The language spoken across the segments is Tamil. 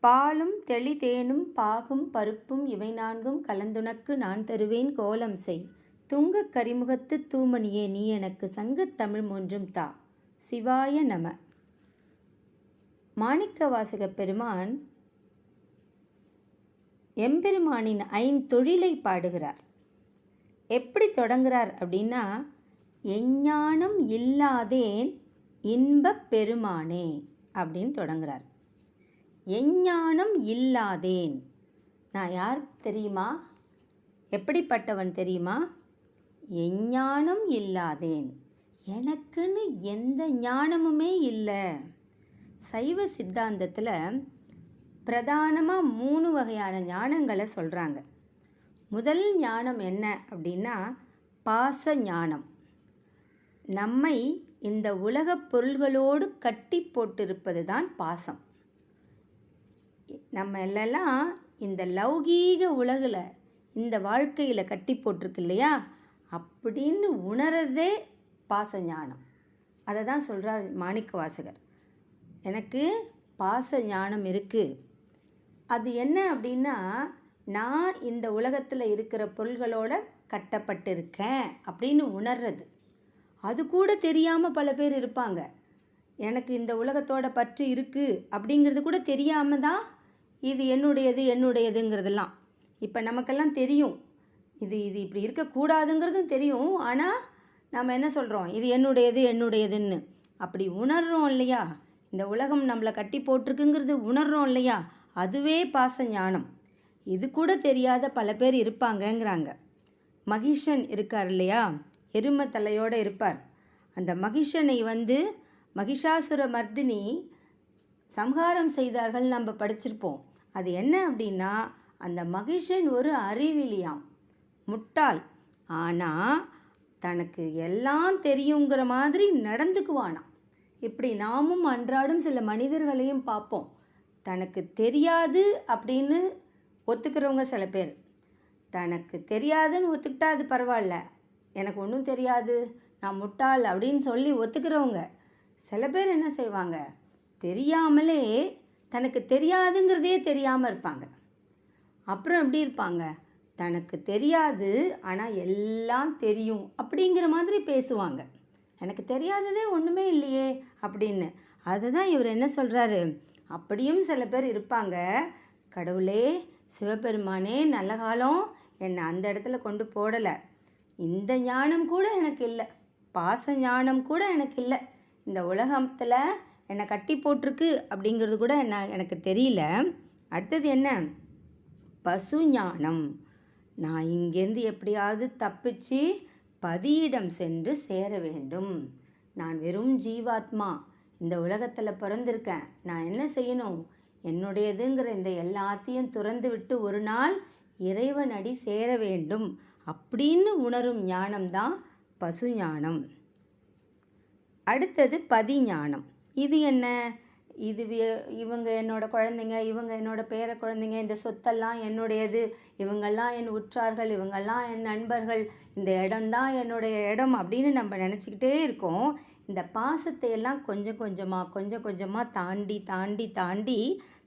பாலும் தெளிதேனும் பாகும் பருப்பும் இவை நான்கும் கலந்துனக்கு நான் தருவேன் கோலம் செய். துங்கக் கரிமுகத்து தூமணியே நீ எனக்கு சங்கத் தமிழ் மூன்றும் தா. சிவாய நம. மாணிக்கவாசகப் பெருமான் எம்பெருமானின் ஐந்தொழிலை பாடுகிறார். எப்படி தொடங்குறார் அப்படின்னா, எஞ்ஞானம் இல்லாதேன் இன்பப் பெருமானே அப்படின்னு தொடங்குறார். எஞ்ஞானம் இல்லாதேன், நான் யார் தெரியுமா? எப்படிப்பட்டவன் தெரியுமா? எஞ்ஞானம் இல்லாதேன், எனக்குன்னு எந்த ஞானமுமே இல்லை. சைவ சித்தாந்தத்தில் பிரதானமாக 3 வகையான ஞானங்களை சொல்கிறாங்க. முதல் ஞானம் என்ன அப்படின்னா பாச ஞானம். நம்மை இந்த உலகப் பொருள்களோடு கட்டி போட்டிருப்பது தான் பாசம். நம்ம எல்லாம் இந்த லௌகீக உலகில் இந்த வாழ்க்கையில் கட்டி போட்டிருக்கு இல்லையா, அப்படின்னு உணரதே பாச ஞானம். அதை தான் சொல்கிறார் மாணிக்கவாசகர். எனக்கு பாச ஞானம் இருக்குது. அது என்ன அப்படின்னா, நான் இந்த உலகத்தில் இருக்கிற பொருள்களோட கட்டப்பட்டிருக்கேன் அப்படின்னு உணர்றது. அது கூட தெரியாமல் பல பேர் இருப்பாங்க. எனக்கு இந்த உலகத்தோட பற்று இருக்குது அப்படிங்கிறது கூட தெரியாமல் தான் இது என்னுடையதுங்கிறதெல்லாம். இப்போ நமக்கெல்லாம் தெரியும், இது இப்படி இருக்கக்கூடாதுங்கிறதும் தெரியும். ஆனால் நம்ம என்ன சொல்கிறோம், இது என்னுடையதுன்னு. அப்படி உணர்கிறோம் இல்லையா, இந்த உலகம் நம்மளை கட்டி போட்டிருக்குங்கிறது உணர்கிறோம் இல்லையா, அதுவே பாச ஞானம். இது கூட தெரியாத பல பேர் இருப்பாங்கங்கிறாங்க. மகிஷன் இருக்கார் இல்லையா, எருமை தலையோடு இருப்பார். அந்த மகிஷனை மகிஷாசுர மர்தினி சம்ஹாரம் செய்தார்கள் நம்ம படிச்சிருப்போம். அது என்ன அப்படின்னா, அந்த மகிஷன் ஒரு அறிவிலியாம், முட்டாள். ஆனால் தனக்கு எல்லாம் தெரியுங்கிற மாதிரி நடந்துக்குவானாம். இப்படி நாமும் அன்றாடும் சில மனிதர்களையும் பார்ப்போம். தனக்கு தெரியாது அப்படின்னு ஒத்துக்கிறவங்க சில பேர். தனக்கு தெரியாதுன்னு ஒத்துக்கிட்டா அது பரவாயில்ல, எனக்கு ஒன்றும் தெரியாது, நான் முட்டாள் அப்படின்னு சொல்லி ஒத்துக்கிறவங்க. சில பேர் என்ன செய்வாங்க, தெரியாமலே தனக்கு தெரியாதுங்கிறதே தெரியாமல் இருப்பாங்க. அப்புறம் எப்படி இருப்பாங்க, தனக்கு தெரியாது ஆனால் எல்லாம் தெரியும் அப்படிங்கிற மாதிரி பேசுவாங்க. எனக்கு தெரியாததே ஒன்றுமே இல்லையே அப்படின்னு. அதுதான் இவர் என்ன சொல்கிறாரு, அப்படியும் சில பேர் இருப்பாங்க. கடவுளே, சிவபெருமானே, நல்ல காலம் என்னை அந்த இடத்துல கொண்டு போடலை. இந்த ஞானம் கூட எனக்கு இல்லை, பாச ஞானம் கூட எனக்கு இல்லை. இந்த உலகத்தில் என்னை கட்டி போட்டிருக்கு அப்படிங்கிறது கூட எனக்கு தெரியல. அடுத்தது என்ன, பசு ஞானம். நான் இங்கேருந்து எப்படியாவது தப்பிச்சு பதியிடம் சென்று சேர வேண்டும். நான் வெறும் ஜீவாத்மா, இந்த உலகத்தில் பிறந்திருக்கேன். நான் என்ன செய்யணும், என்னுடையதுங்கிற இந்த எல்லாத்தையும் துறந்து விட்டு ஒரு நாள் இறைவன் அடி சேர வேண்டும் அப்படின்னு உணரும் ஞானம்தான் பசு ஞானம். அடுத்தது பதி ஞானம். இது என்ன, இது இவங்க என்னோட குழந்தைங்க, இவங்க என்னோட பேர குழந்தைங்க, இந்த சொத்தெல்லாம் என்னுடையது, இவங்கெல்லாம் என் உற்றார்கள், இவங்கெல்லாம் என் நண்பர்கள், இந்த இடம்தான் என்னுடைய இடம் அப்படின்னு நம்ம நினச்சிக்கிட்டே இருக்கோம். இந்த பாசத்தை எல்லாம் கொஞ்சம் கொஞ்சமாக தாண்டி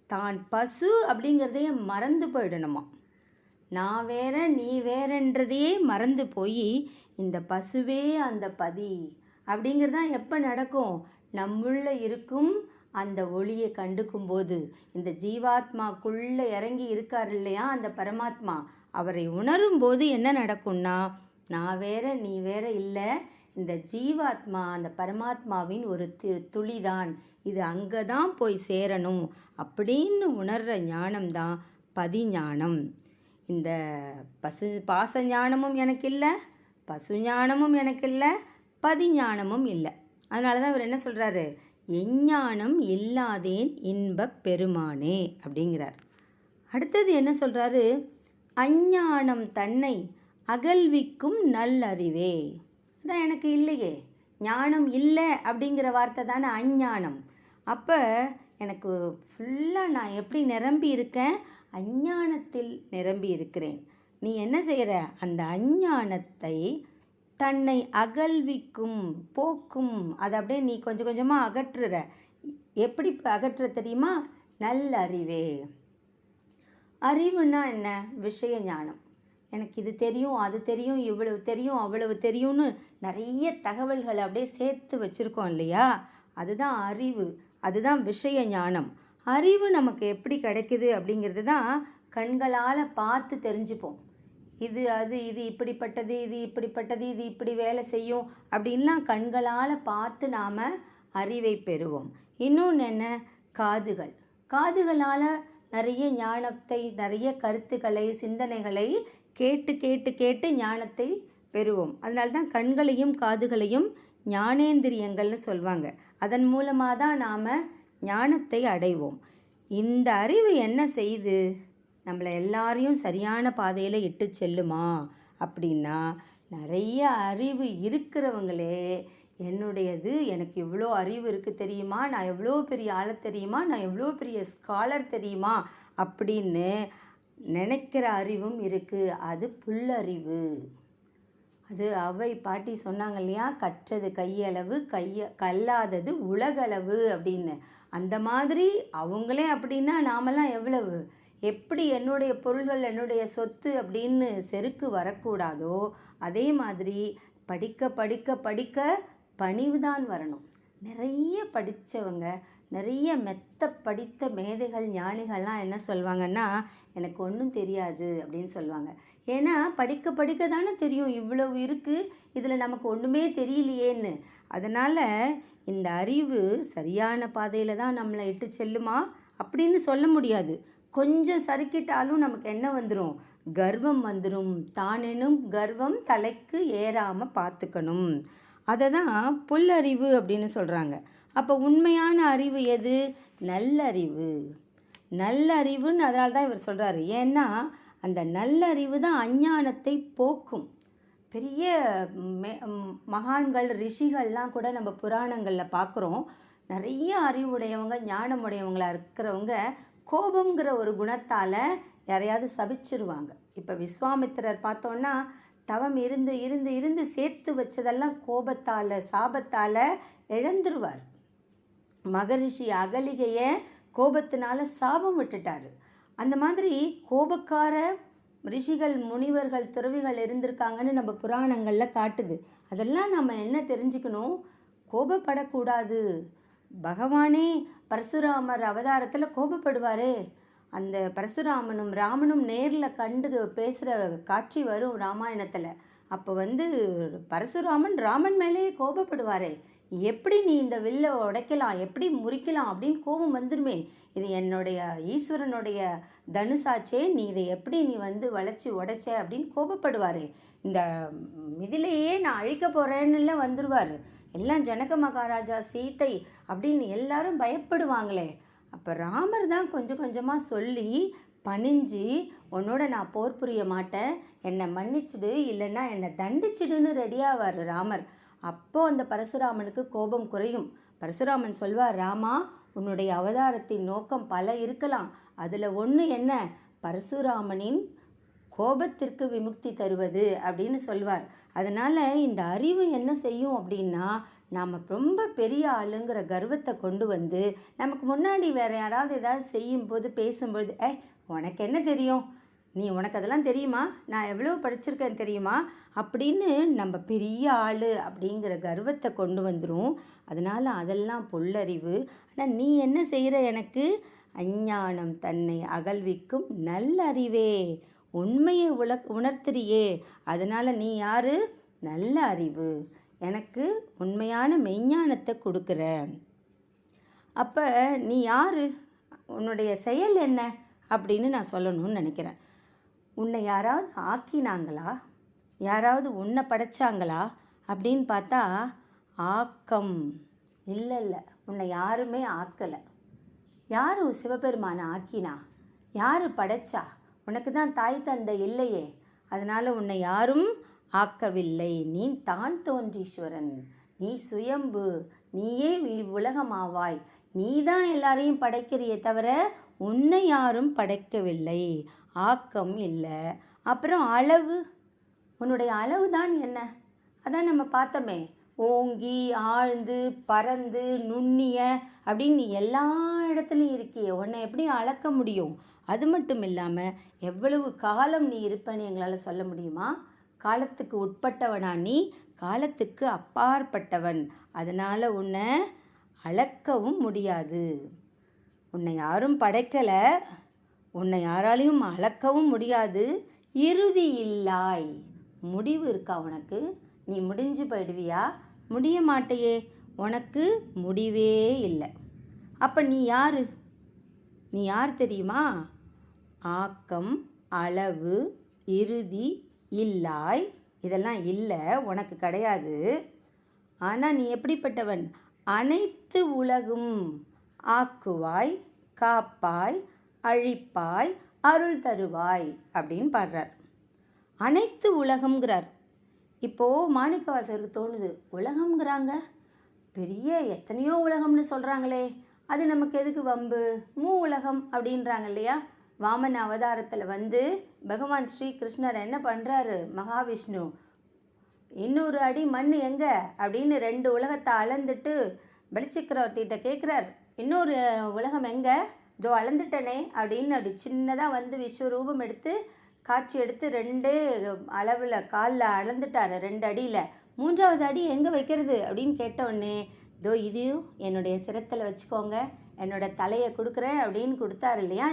தான் பசு அப்படிங்கிறதையே மறந்து போயிடணுமா. நான் வேற நீ வேறன்றதையே மறந்து போய் இந்த பசுவே அந்த பதி அப்படிங்கிறதான் எப்போ நடக்கும், நம்முள்ள இருக்கும் அந்த ஒளியை கண்டுக்கும்போது. இந்த ஜீவாத்மாக்குள்ளே இறங்கி இருக்கார் இல்லையா அந்த பரமாத்மா, அவரை உணரும்போது என்ன நடக்கும்னா, நான் வேற நீ வேற இல்லை, இந்த ஜீவாத்மா அந்த பரமாத்மாவின் ஒரு துளிதான், இது அங்கே தான் போய் சேரணும் அப்படின்னு உணர்கிற ஞானம்தான் பதி ஞானம். இந்த பாச ஞானமும் எனக்கு இல்லை, பசு ஞானமும் எனக்கு இல்லை, பதி ஞானமும் இல்லை. அதனால தான் அவர் என்ன சொல்கிறாரு, எஞ்ஞானம் இல்லாதேன் இன்பப் பெருமானே அப்படிங்கிறார். அடுத்தது என்ன சொல்கிறாரு, அஞ்ஞானம் தன்னை அகல்விக்கும் நல்லறிவே. அதான் எனக்கு இல்லையே, ஞானம் இல்லை அப்படிங்கிற வார்த்தை தானே அஞ்ஞானம். அப்போ எனக்கு ஃபுல்லாக நான் எப்படி நிரம்பி இருக்கேன், அஞ்ஞானத்தில் நிரம்பி இருக்கிறேன். நீ என்ன செய்கிற, அந்த அஞ்ஞானத்தை தன்னை அகல்விக்கும் போக்கும், அதை அப்படியே நீ கொஞ்சம் கொஞ்சமாக அகற்றுற. எப்படி அகற்ற தெரியுமா, நல்லறிவே. அறிவுன்னா என்ன? விஷய ஞானம். எனக்கு இது தெரியும், அது தெரியும், இவ்வளவு தெரியும், அவ்வளவு தெரியும்னு நிறைய தகவல்களை அப்படியே சேர்த்து வச்சுருக்கோம் இல்லையா? அதுதான் அறிவு, அதுதான் விஷய ஞானம். அறிவு நமக்கு எப்படி கிடைக்குது அப்படிங்கிறது தான் கண்களால் பார்த்து தெரிஞ்சுப்போம். இது அது, இது இப்படிப்பட்டது, இது இப்படிப்பட்டது, இது இப்படி வேலை செய்யும் அப்படின்லாம் கண்களால் பார்த்து நாம் அறிவை பெறுவோம். இன்னொன்று என்ன? காதுகள். காதுகளால் நிறைய ஞானத்தை, நிறைய கருத்துக்களை, சிந்தனைகளை கேட்டு கேட்டு கேட்டு ஞானத்தை பெறுவோம். அதனால தான் கண்களையும் காதுகளையும் ஞானேந்திரியங்கள்னு சொல்வாங்க. அதன் மூலமாக தான் நாம் ஞானத்தை அடைவோம். இந்த அறிவு என்ன செய்து நம்மளை எல்லாரையும் சரியான பாதையில் இட்டு செல்லுமா அப்படின்னா, நிறைய அறிவு இருக்கிறவங்களே என்னுடையது, எனக்கு இவ்வளோ அறிவு இருக்குது தெரியுமா, நான் எவ்வளோ பெரிய ஆளை தெரியுமா, நான் எவ்வளோ பெரிய ஸ்காலர் தெரியுமா அப்படின்னு நினைக்கிற அறிவும் இருக்குது. அது புல்லறிவு. அது அவை பாட்டி சொன்னாங்க இல்லையா, கற்றது கையளவு, கல்லாதது உலகளவு அப்படின்னு. அந்த மாதிரி அவங்களே அப்படின்னா நாமெல்லாம் எவ்வளவு, எப்படி என்னுடைய பொருள்கள் என்னுடைய சொத்து அப்படின்னு செருக்கு வரக்கூடாதோ அதே மாதிரி படிக்க படிக்க படிக்க பணிவுதான் வரணும். நிறைய படித்தவங்க, நிறைய மெத்த படித்த மேதைகள், ஞானிகள்லாம் என்ன சொல்லுவாங்கன்னா, எனக்கு ஒன்றும் தெரியாது அப்படின்னு சொல்லுவாங்க. ஏன்னா படிக்க படிக்க தானே தெரியும் இவ்வளவு இருக்குது, இதில் நமக்கு ஒன்றுமே தெரியலையேன்னு. அதனால் இந்த அறிவு சரியான பாதையில் தான் நம்மளை இட்டு செல்லுமா அப்படின்னு சொல்ல முடியாது. கொஞ்சம் சறுக்கிட்டாலும் நமக்கு என்ன வந்துடும்? கர்வம் வந்துடும். தானெனும் கர்வம் தலைக்கு ஏறாமல் பார்த்துக்கணும். அதை தான் புல்லறிவு அப்படின்னு சொல்கிறாங்க. அப்போ உண்மையான அறிவு எது? நல்லறிவு. நல்லறிவுன்னு அதனால தான் இவர் சொல்கிறாரு. ஏன்னா அந்த நல்லறிவு தான் அஞ்ஞானத்தை போக்கும். பெரிய மகான்கள், ரிஷிகள்லாம் கூட நம்ம புராணங்களில் பார்க்குறோம். நிறைய அறிவுடையவங்க, ஞானமுடையவங்களாக இருக்கிறவங்க கோபங்கிற ஒரு குணத்தால் யாரையாவது சபிச்சிருவாங்க. இப்போ விஸ்வாமித்திரர் பார்த்தோன்னா தவம் இருந்து இருந்து இருந்து சேர்த்து வச்சதெல்லாம் கோபத்தால், சாபத்தால் இழந்துருவார். மகரிஷி அகலிகையை கோபத்தினால சாபம் விட்டுட்டார். அந்த மாதிரி கோபக்கார ரிஷிகள், முனிவர்கள், துறவிகள் இருந்திருக்காங்கன்னு நம்ம புராணங்களில் காட்டுது. அதெல்லாம் நம்ம என்ன தெரிஞ்சுக்கணும்? கோபப்படக்கூடாது. பகவானே பரசுராமர் அவதாரத்தில் கோபப்படுவாரே. அந்த பரசுராமனும் ராமனும் நேரில் கண்டு பேசுகிற காட்சி வரும் ராமாயணத்தில். அப்போ பரசுராமன் ராமன் மேலேயே கோபப்படுவாரே, எப்படி நீ இந்த வில்லை உடைக்கலாம், எப்படி முறிக்கலாம் அப்படின்னு கோபம் வந்துருமே. இது என்னுடைய ஈஸ்வரனுடைய தனுசாச்சே, நீ இதை எப்படி நீ வளைச்சி உடைச்ச அப்படின்னு கோபப்படுவார். இந்த இதிலேயே நான் அழிக்க போகிறேன்னுல வந்துடுவார். எல்லாம் ஜனக மகாராஜா, சீத்தை அப்படின்னு எல்லாரும் பயப்படுவாங்களே. அப்போ ராமர் தான் கொஞ்சம் கொஞ்சமாக சொல்லி பணிஞ்சு, உன்னோட நான் போர் புரிய மாட்டேன், என்னை மன்னிச்சிடு, இல்லைன்னா என்னை தண்டிச்சிடுன்னு ரெடியாவார் ராமர். அப்போது அந்த பரசுராமனுக்கு கோபம் குறையும். பரசுராமன் சொல்வார், ராமா, உன்னுடைய அவதாரத்தின் நோக்கம் பல இருக்கலாம், அதில் ஒன்று என்ன, பரசுராமனின் கோபத்திற்கு விமுக்தி தருவது அப்படின்னு சொல்வார். அதனால் இந்த அறிவு என்ன செய்யும் அப்படின்னா, நாம் ரொம்ப பெரிய ஆளுங்கிற கர்வத்தை கொண்டு நமக்கு முன்னாடி வேறு யாராவது ஏதாவது செய்யும்போது, பேசும்போது, உனக்கு என்ன தெரியும், உனக்கு அதெல்லாம் தெரியுமா, நான் எவ்வளோ படிச்சிருக்கேன் தெரியுமா அப்படின்னு நம்ம பெரிய ஆள் அப்படிங்கிற கர்வத்தை கொண்டு வந்துடும். அதனால் அதெல்லாம் பொல்லறிவு. ஆனால் நீ என்ன செய்கிற, எனக்கு அஞ்ஞானம் தன்னை அகழ்விக்கும் நல்லறிவே, உண்மையை உணர்த்துறியே, அதனால் நீ யார்? நல்ல அறிவு, எனக்கு உண்மையான மெய்ஞானத்தை கொடுக்குற. அப்போ நீ யார், உன்னுடைய செயல் என்ன அப்படின்னு நான் சொல்லணும்னு நினைக்கிறேன். உன்னை யாராவது ஆக்கினாங்களா, யாராவது உன்னை படைச்சாங்களா அப்படின்னு பார்த்தா ஆக்கம் இல்லை. உன்னை யாருமே ஆக்கலை. யார் சிவபெருமானை ஆக்கினா, யார் படைச்சா? உனக்கு தான் தாய் தந்தை இல்லையே, அதனால் உன்னை யாரும் ஆக்கவில்லை. நீ தான் தோன்றீஸ்வரன், நீ சுயம்பு, நீயே உலகமாவாய், நீ தான் எல்லாரையும் படைக்கிறியே தவிர உன்னை யாரும் படைக்கவில்லை. ஆக்கம் இல்லை. அப்புறம் அளவு, உன்னுடைய அளவு தான் என்ன? அதான் நம்ம பார்த்தோமே, ஓங்கி ஆழ்ந்து பறந்து நுண்ணிய அப்படின்னு நீ எல்லா இடத்துலையும் இருக்கியே, உன்னை எப்படி அளக்க முடியும்? அது மட்டும் இல்லாமல் எவ்வளவு காலம் நீ இருப்பேன்னு எங்களால் சொல்ல முடியுமா? காலத்துக்கு உட்பட்டவனா நீ? காலத்துக்கு அப்பாற்பட்டவன். அதனால் உன்னை அளக்கவும் முடியாது. உன்னை யாரும் படைக்கலை, உன்னை யாராலையும் அளக்கவும் முடியாது. இறுதி இல்லாய். முடிவு இருக்கா உனக்கு? நீ முடிஞ்சு போயிடுவியா? முடிய மாட்டையே. உனக்கு முடிவே இல்லை. அப்போ நீ யார்? நீ யார் தெரியுமா? ஆக்கம், அளவு, இறுதி, இல்லாய், இதெல்லாம் இல்லை, உனக்கு கிடையாது. ஆனால் நீ எப்படிப்பட்டவன்? அனைத்து உலகும் ஆக்குவாய், காப்பாய், அழிப்பாய், அருள் தருவாய் அப்படின்னு பாடுறார். அனைத்து உலகம்ங்கிறார். இப்போது மாணிக்கவாசகருக்கு தோணுது, உலகம்ங்கிறாங்க, பெரிய எத்தனையோ உலகம்னு சொல்கிறாங்களே, அது நமக்கு எதுக்கு வம்பு? உலகம் அப்படின்றாங்க இல்லையா? வாமன அவதாரத்தில் வந்து பகவான் ஸ்ரீகிருஷ்ணர் என்ன பண்ணுறாரு? மகாவிஷ்ணு இன்னொரு அடி மண் எங்கே அப்படின்னு 2 உலகத்தை அளந்துட்டு பலிச்சக்கரவர்த்திகிட்ட கேட்குறார், இன்னொரு உலகம் எங்கே? இதோ அளந்துட்டனே அப்படின்னு அப்படி சின்னதாக வந்து விஸ்வரூபம் எடுத்து காட்சி எடுத்து 2 அளவில் காலில் அளந்துட்டார், 2 அடியில். 3வது அடி எங்கே வைக்கிறது அப்படின்னு கேட்டவுடனே, இதோ இதையும் என்னுடைய சிரத்தில் வச்சுக்கோங்க, என்னோட தலையை கொடுக்குறேன் அப்படின்னு கொடுத்தாரு இல்லையா?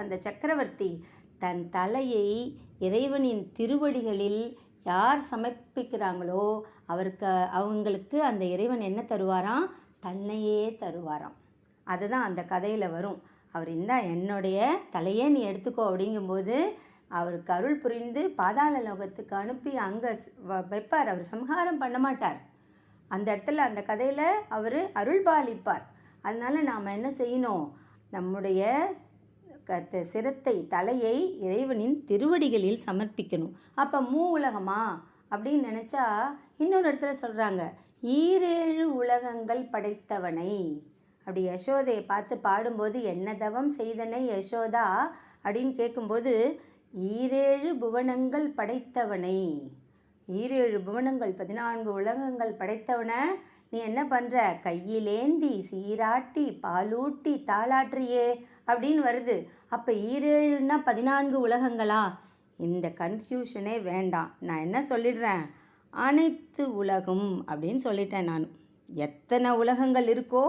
அந்த சக்கரவர்த்தி தன் தலையை இறைவனின் திருவடிகளில் யார் சமர்ப்பிக்கிறாங்களோ அவங்களுக்கு அந்த இறைவன் என்ன தருவாராம்? தன்னையே தருவாராம். அதுதான் அந்த கதையில் வரும். அவர் என்னுடைய தலையே நீ எடுத்துக்கோ அப்படிங்கும்போது அவருக்கு அருள் புரிந்து பாதாள லோகத்துக்கு அனுப்பி அங்கே வைப்பார். அவர் சம்ஹாரம் பண்ண மாட்டார். அந்த இடத்துல அந்த கதையில் அவர் அருள் பாலிப்பார். அதனால் நாம் என்ன செய்யணும்? நம்முடைய சிரத்தை, தலையை இறைவனின் திருவடிகளில் சமர்ப்பிக்கணும். அப்போ உலகமா அப்படின்னு நினச்சா இன்னொரு இடத்துல சொல்கிறாங்க, 7 உலகங்கள் படைத்தவனை. அப்படி யசோதையை பார்த்து பாடும்போது, என்ன தவம் செய்தனை யசோதா அப்படின்னு கேட்கும்போது, 7 புவனங்கள் படைத்தவனை, 7 புவனங்கள் 14 உலகங்கள் படைத்தவனை நீ என்ன பண்ணுற? கையிலேந்தி சீராட்டி பாலூட்டி தாளாற்றியே அப்படின்னு வருது. அப்போ 7ன்னா 14 உலகங்களா? இந்த கன்ஃபியூஷனே வேண்டாம். நான் என்ன சொல்லிடுறேன்? அனைத்து உலகம் அப்படின்னு சொல்லிட்டேன். நான் எத்தனை உலகங்கள் இருக்கோ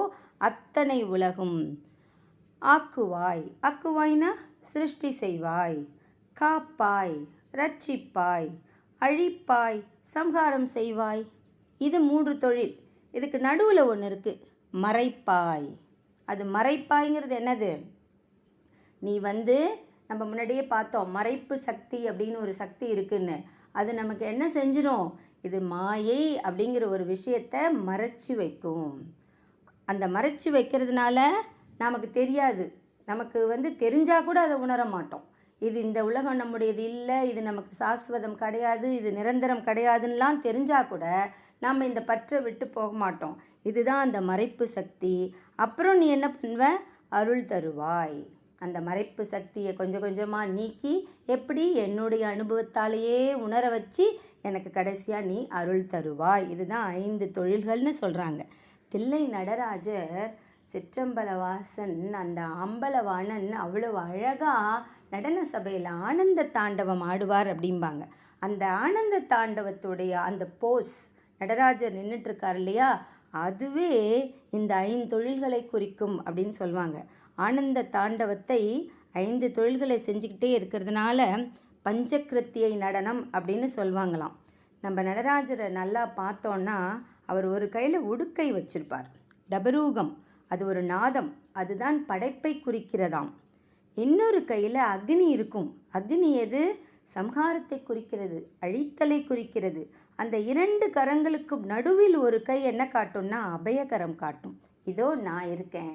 அத்தனை உலகம். ஆக்குவாய், ஆக்குவாய்னா சிருஷ்டி செய்வாய், காப்பாய், ரட்சிப்பாய், அழிப்பாய், சம்ஹாரம் செய்வாய். இது 3 தொழில். இதுக்கு நடுவில் ஒன்று இருக்குது, மறைப்பாய். அது மறைப்பாய்ங்கிறது என்னது? நீ நம்ம முன்னாடியே பார்த்தோம், மறைப்பு சக்தி அப்படின்னு ஒரு சக்தி இருக்குன்னு. அது நமக்கு என்ன செஞ்சிடும்? இது மாயை அப்படிங்கிற ஒரு விஷயத்தை மறைச்சி வைக்கும். அந்த மறைச்சி வைக்கிறதுனால நமக்கு தெரியாது. நமக்கு தெரிஞ்சால் கூட அதை உணர மாட்டோம். இது இந்த உலகம் நம்முடையது இல்லை, இது நமக்கு சாஸ்வதம் கிடையாது, இது நிரந்தரம் கிடையாதுன்னெலாம் தெரிஞ்சால் கூட நாம் இந்த பற்றை விட்டு போக மாட்டோம். இதுதான் அந்த மறைப்பு சக்தி. அப்புறம் நீ என்ன பண்ணுவ? அருள் தருவாய். அந்த மறைப்பு சக்தியை கொஞ்சம் கொஞ்சமாக நீக்கி எப்படி? என்னுடைய அனுபவத்தாலேயே உணர வச்சு எனக்கு கடைசியாக நீ அருள் தருவாய். இதுதான் 5 தொழில்கள்னு சொல்கிறாங்க. தில்லை நடராஜர் சிற்றம்பலவாசன் அந்த அம்பலவாணன் அவ்வளவு அழகாக நடன சபையில் ஆனந்த தாண்டவம் ஆடுவார் அப்படிம்பாங்க. அந்த ஆனந்த தாண்டவத்துடைய அந்த போஸ், நடராஜர் நின்றுட்டுருக்கார் இல்லையா, அதுவே இந்த 5 தொழில்களை குறிக்கும் அப்படின்னு சொல்லுவாங்க. ஆனந்த தாண்டவத்தை 5 தொழில்களை செஞ்சுக்கிட்டே இருக்கிறதுனால பஞ்சகிருத்தியை நடனம் அப்படின்னு சொல்லுவாங்களாம். நம்ம நடராஜரை நல்லா பார்த்தோன்னா அவர் ஒரு கையில் உடுக்கை வச்சிருப்பார், டபரூகம், அது ஒரு நாதம், அதுதான் படைப்பை குறிக்கிறதாம். இன்னொரு கையில் அக்னி இருக்கும். அக்னி எது? சம்ஹாரத்தை குறிக்கிறது, அழித்தலை குறிக்கிறது. அந்த 2 கரங்களுக்கும் நடுவில் ஒரு கை என்ன காட்டும்னா அபயகரம் காட்டும். இதோ நான் இருக்கேன்,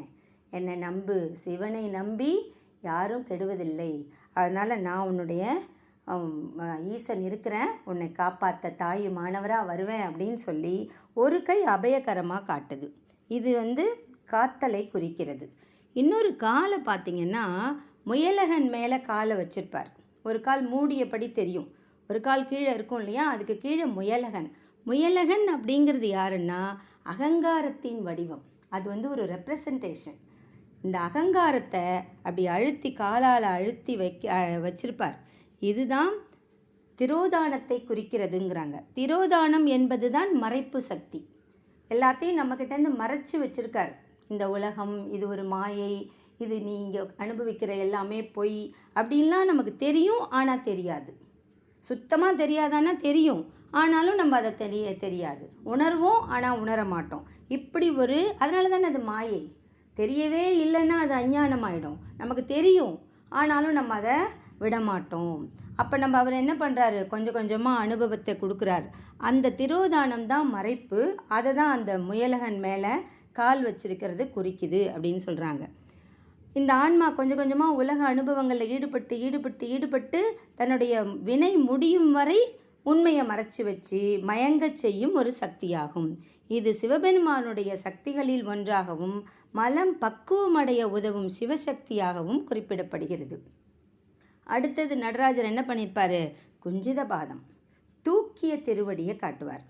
என்னை நம்பு, சிவனை நம்பி யாரும் கெடுவதில்லை, அதனால் நான் உன்னுடைய ஈசன் இருக்கிறேன், உன்னை காப்பாற்ற தாயு மாணவராக வருவேன் அப்படின்னு சொல்லி ஒரு கை அபயகரமாக காட்டுது. இது காத்தலை குறிக்கிறது. இன்னொரு காலை பார்த்திங்கன்னா முயலகன் மேலே காலை வச்சிருப்பார். ஒரு கால் மூடியபடி தெரியும், ஒரு கால் கீழே இருக்கும் இல்லையா, அதுக்கு கீழே முயலகன். முயலகன் அப்படிங்கிறது யாருன்னா அகங்காரத்தின் வடிவம். அது ஒரு ரெப்ரசன்டேஷன். இந்த அகங்காரத்தை அப்படி அழுத்தி காலால் அழுத்தி வச்சிருப்பார். இதுதான் திரோதானத்தை குறிக்கிறதுங்கிறாங்க. திரோதானம் என்பது தான் மறைப்பு சக்தி. எல்லாத்தையும் நம்மக்கிட்டேருந்து மறைச்சி வச்சுருக்கார். இந்த உலகம் இது ஒரு மாயை, இது நீங்கள் அனுபவிக்கிற எல்லாமே பொய் அப்படின்லாம் நமக்கு தெரியும், ஆனால் தெரியாது. சுத்தமாக தெரியாதானா தெரியும், ஆனாலும் நம்ம அதை தெரியாது. உணர்வோம், ஆனால் உணர மாட்டோம். இப்படி அதனால தானே அது மாயை. தெரியவே இல்லைன்னா அது அஞ்ஞானமாயிடும். நமக்கு தெரியும், ஆனாலும் நம்ம அதை விடமாட்டோம். அப்போ நம்ம அவர் என்ன பண்ணுறாரு, கொஞ்சம் கொஞ்சமாக அனுபவத்தை கொடுக்குறார். அந்த திரோதானம் தான் மறைப்பு. அதை தான் அந்த முயலகன் மேலே கால் வச்சிருக்கிறது குறிக்குது அப்படின்னு சொல்கிறாங்க. இந்த ஆன்மா கொஞ்சம் கொஞ்சமாக உலக அனுபவங்களில் ஈடுபட்டு தன்னுடைய வினை முடியும் வரை உண்மையை மறைச்சி வச்சு மயங்கச் செய்யும் ஒரு சக்தியாகும். இது சிவபெருமானுடைய சக்திகளில் ஒன்றாகவும் மலம் பக்குவமடைய உதவும் சிவசக்தியாகவும் குறிப்பிடப்படுகிறது. அடுத்தது நடராஜர் என்ன பண்ணியிருப்பார், குஞ்சித பாதம், தூக்கிய திருவடியை காட்டுவார்.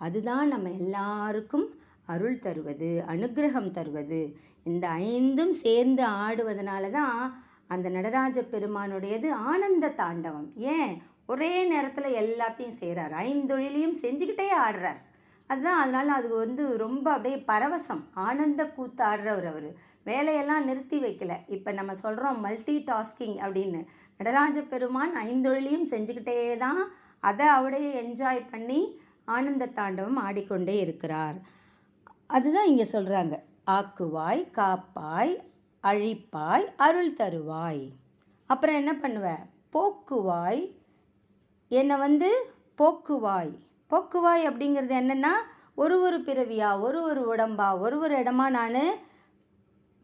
அதுதான் நம்ம எல்லாருக்கும் அருள் தருவது, அனுகிரகம் தருவது. இந்த 5ம் சேர்ந்து ஆடுவதனால தான் அந்த நடராஜ பெருமானுடையது ஆனந்த தாண்டவம். ஏன் ஒரே நேரத்தில் எல்லாத்தையும் செய்கிறார், 5 தொழிலையும் செஞ்சுக்கிட்டே ஆடுறார். அதுதான் அதனால் அது ரொம்ப அப்படியே பரவசம், ஆனந்த கூத்து ஆடுறவர். அவர் வேலையெல்லாம் நிறுத்தி வைக்கல. இப்போ நம்ம சொல்கிறோம் மல்டி டாஸ்கிங் அப்படின்னு. நடராஜ பெருமான் 5 தொழிலையும் செஞ்சுக்கிட்டே தான் அதை அவடையே என்ஜாய் பண்ணி ஆனந்த தாண்டவம் ஆடிக்கொண்டே இருக்கிறார். அதுதான் இங்கே சொல்கிறாங்க, ஆக்குவாய், காப்பாய், அழிப்பாய், அருள் தருவாய். அப்புறம் என்ன பண்ணுவ, போக்குவாய், என்னை போக்குவாய். போக்குவாய் அப்படிங்கிறது என்னென்னா ஒரு பிறவியா, ஒரு உடம்பா, ஒரு இடமா நான்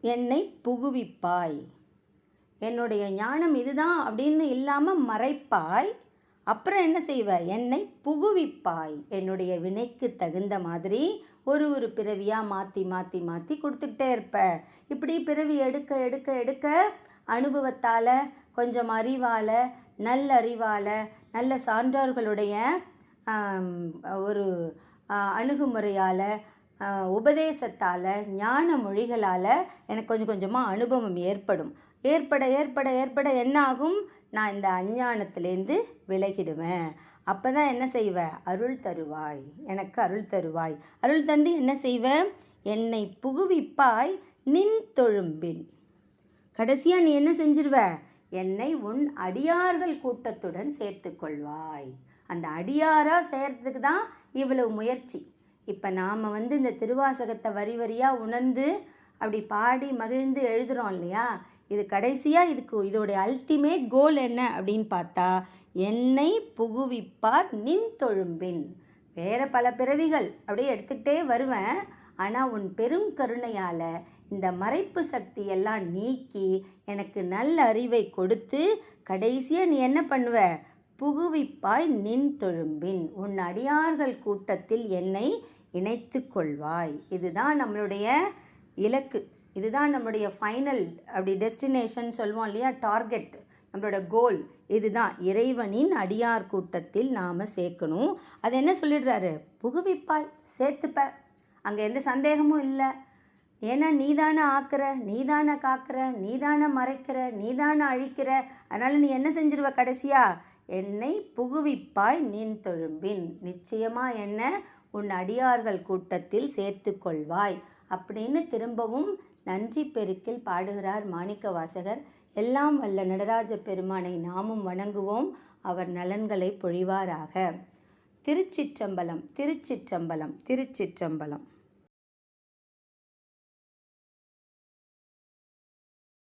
என்னை புகுவிப்பாய். என்னுடைய ஞானம் இதுதான் அப்படின்னு இல்லாமல் மறைப்பாய். அப்புறம் என்ன செய்வ, என்னை புகுவிப்பாய். என்னுடைய வினைக்கு தகுந்த மாதிரி ஒரு பிறவியாக மாற்றி மாற்றி மாற்றி கொடுத்துக்கிட்டே இருப்ப. இப்படி பிறவி எடுக்க அனுபவத்தால், கொஞ்சம் அறிவால், நல்லறிவால், நல்ல சான்றோர்களுடைய ஒரு அணுகுமுறையால், உபதேசத்தால், ஞான மொழிகளால் எனக்கு கொஞ்சம் கொஞ்சமாக அனுபவம் ஏற்பட என்ன ஆகும், நான் இந்த அஞ்ஞானத்திலேருந்து விலகிடுவேன். அப்போ தான் என்ன செய்வ, அருள் தருவாய், எனக்கு அருள் தருவாய். அருள் தந்து என்ன செய்வ, என்னை புகுவிப்பாய் நின் தொழும்பில். கடைசியாக நீ என்ன செஞ்சிருவ, என்னை உன் அடியார்கள் கூட்டத்துடன் சேர்த்து கொள்வாய். அந்த அடியாராக சேர்றதுக்கு தான் இவ்வளவு முயற்சி. இப்போ நாம் இந்த திருவாசகத்தை வரி வரியாக உணர்ந்து அப்படி பாடி மகிழ்ந்து எழுதுகிறோம் இல்லையா, இது கடைசியாக இதோடைய அல்டிமேட் கோல் என்ன அப்படின்னு பார்த்தா, என்னை புகுவிப்பார் நின் தொழும்பின். வேறு பல பிறவிகள் அப்படியே எடுத்துக்கிட்டே வருவேன், ஆனால் உன் பெரும் கருணையால் இந்த மறைப்பு சக்தி எல்லாம் நீக்கி எனக்கு நல்ல அறிவை கொடுத்து கடைசியாக நீ என்ன பண்ணுவ, புகுவிப்பாய் நின் தொழும்பின், உன் அடியார்கள் கூட்டத்தில் என்னை இணைத்து கொள்வாய். இதுதான் நம்மளுடைய இலக்கு, இதுதான் நம்மளுடைய ஃபைனல் அப்படி டெஸ்டினேஷன் சொல்லுவோம் இல்லையா, டார்கெட், நம்மளோட கோல் இதுதான். இறைவனின் அடியார் கூட்டத்தில் நாம் சேர்க்கணும். அது என்ன சொல்லிடுறாரு, புகுவிப்பாய், சேர்த்துப்ப, அங்கே எந்த சந்தேகமும் இல்லை. ஏன்னா நீதானே ஆக்குற, நீதானே காக்கிற, நீதானே மறைக்கிற, நீதானே அழிக்கிற. அதனால் நீ என்ன செஞ்சிருவ, கடைசியா என்னை புகுவிப்பாய் நின் தொழும்பின், நிச்சயமாக என்ன உன் அடியார்கள் கூட்டத்தில் சேர்த்து கொள்வாய் அப்படின்னு திரும்பவும் நன்றி பெருக்கில் பாடுகிறார் மாணிக்க வாசகர். எல்லாம் வல்ல நடராஜ பெருமானை நாமும் வணங்குவோம், அவர் நலன்களை பொழிவாராக. திருச்சிற்றம்பலம், திருச்சிற்றம்பலம், திருச்சிற்றம்பலம்.